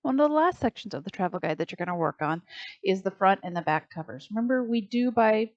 One of the last sections of the travel guide that you're going to work on is the front and the back covers. Remember, we buy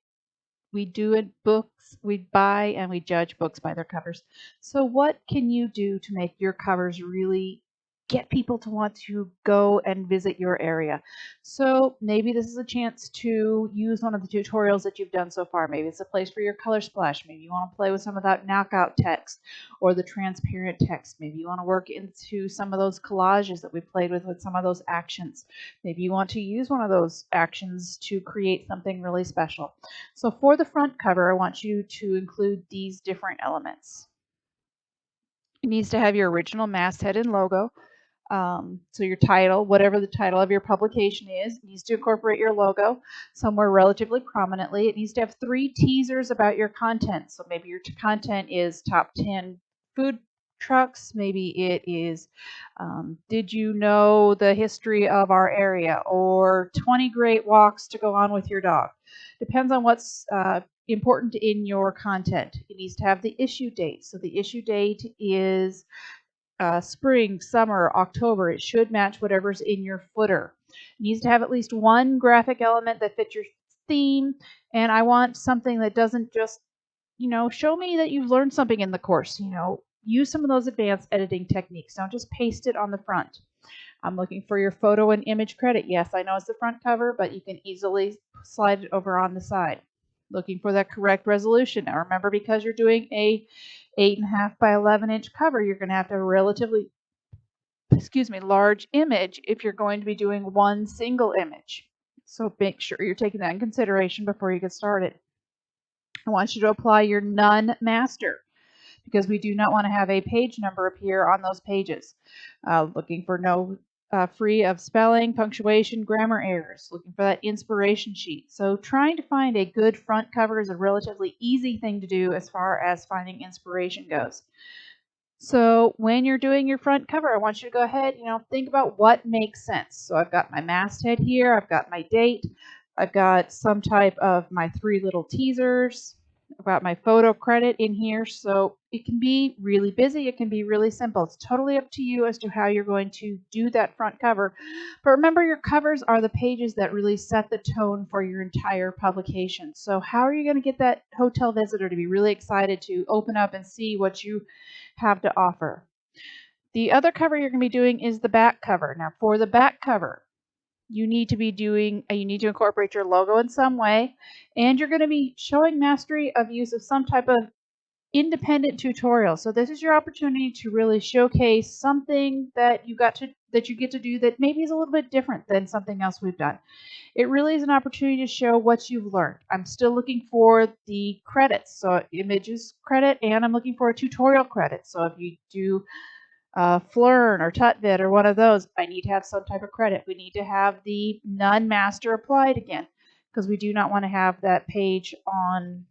and we judge books by their covers. So what can you do to make your covers really get people to want to go and visit your area? So maybe this is a chance to use one of the tutorials that you've done so far. Maybe it's a place for your color splash. Maybe you want to play with some of that knockout text or the transparent text. Maybe you want to work into some of those collages that we played with some of those actions. Maybe you want to use one of those actions to create something really special. So for the front cover, I want you to include these different elements. It needs to have your original masthead and logo. So your title, whatever the title of your publication is, needs to incorporate your logo somewhere relatively prominently. It needs to have 3 teasers about your content. So maybe your content is top 10 food trucks. Maybe it is, did you know the history of our area? Or 20 great walks to go on with your dog. Depends on what's important in your content. It needs to have the issue date. So the issue date is spring, summer, October. It should match whatever's in your footer. It needs to have at least one graphic element that fits your theme, and I want something that doesn't just, show me that you've learned something in the course. Use some of those advanced editing techniques. Don't just paste it on the front. I'm looking for your photo and image credit. Yes, I know it's the front cover, but you can easily slide it over on the side. Looking for that correct resolution. Now remember, because you're doing a 8.5 by 11-inch cover, you're going to have to have a relatively, large image if you're going to be doing one single image. So make sure you're taking that in consideration before you get started. I want you to apply your none master, because we do not want to have a page number appear on those pages. Looking for no free of spelling, punctuation, grammar errors. Looking for that inspiration sheet. So trying to find a good front cover is a relatively easy thing to do as far as finding inspiration goes. So when you're doing your front cover, I want you to go ahead, think about what makes sense. So I've got my masthead here, I've got my date, I've got some type of my 3 little teasers, I've got my photo credit in here. So it can be really busy, it can be really simple. It's totally up to you as to how you're going to do that front cover. But remember, your covers are the pages that really set the tone for your entire publication. So how are you going to get that hotel visitor to be really excited to open up and see what you have to offer? The other cover you're going to be doing is the back cover. Now for the back cover, you need to incorporate your logo in some way, and you're going to be showing mastery of use of some type of independent tutorial. So this is your opportunity to really showcase something that you get to do that maybe is a little bit different than something else we've done. It really is an opportunity to show what you've learned. I'm still looking for the credits, so images credit, and I'm looking for a tutorial credit. So if you do Flern or Tutvid or one of those, I need to have some type of credit. We need to have the none master applied again, because we do not want to have that page on,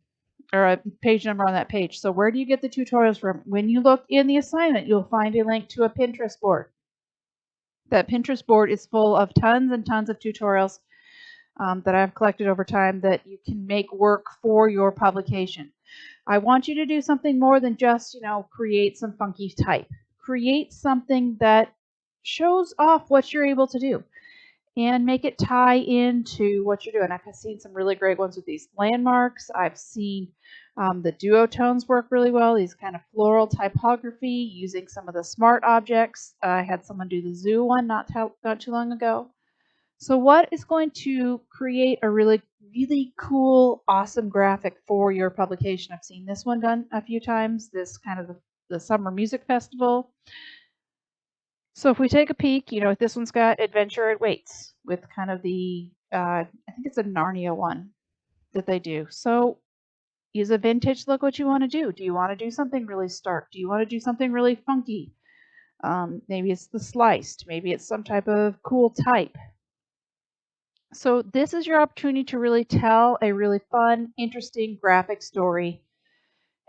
or a page number on that page. So where do you get the tutorials from? When you look in the assignment, you'll find a link to a Pinterest board. That Pinterest board is full of tons and tons of tutorials that I've collected over time that you can make work for your publication. I want you to do something more than just, create some funky type. Create something that shows off what you're able to do and make it tie into what you're doing. I've seen some really great ones with these landmarks. I've seen the duotones work really well, these kind of floral typography using some of the smart objects. I had someone do the zoo one not too long ago. So what is going to create a really, really cool, awesome graphic for your publication? I've seen this one done a few times, this kind of the summer music festival. So if we take a peek, this one's got Adventure It Waits with kind of the, I think it's a Narnia one that they do. So is a vintage look what you want to do? Do you want to do something really stark? Do you want to do something really funky? Maybe it's the sliced. Maybe it's some type of cool type. So this is your opportunity to really tell a really fun, interesting graphic story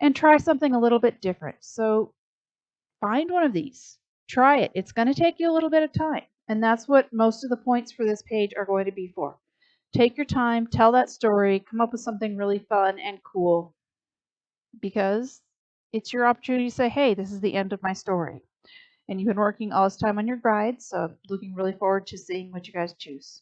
and try something a little bit different. So find one of these. Try it. It's going to take you a little bit of time. And that's what most of the points for this page are going to be for. Take your time, tell that story, come up with something really fun and cool, because it's your opportunity to say, hey, this is the end of my story. And you've been working all this time on your guides, so I'm looking really forward to seeing what you guys choose.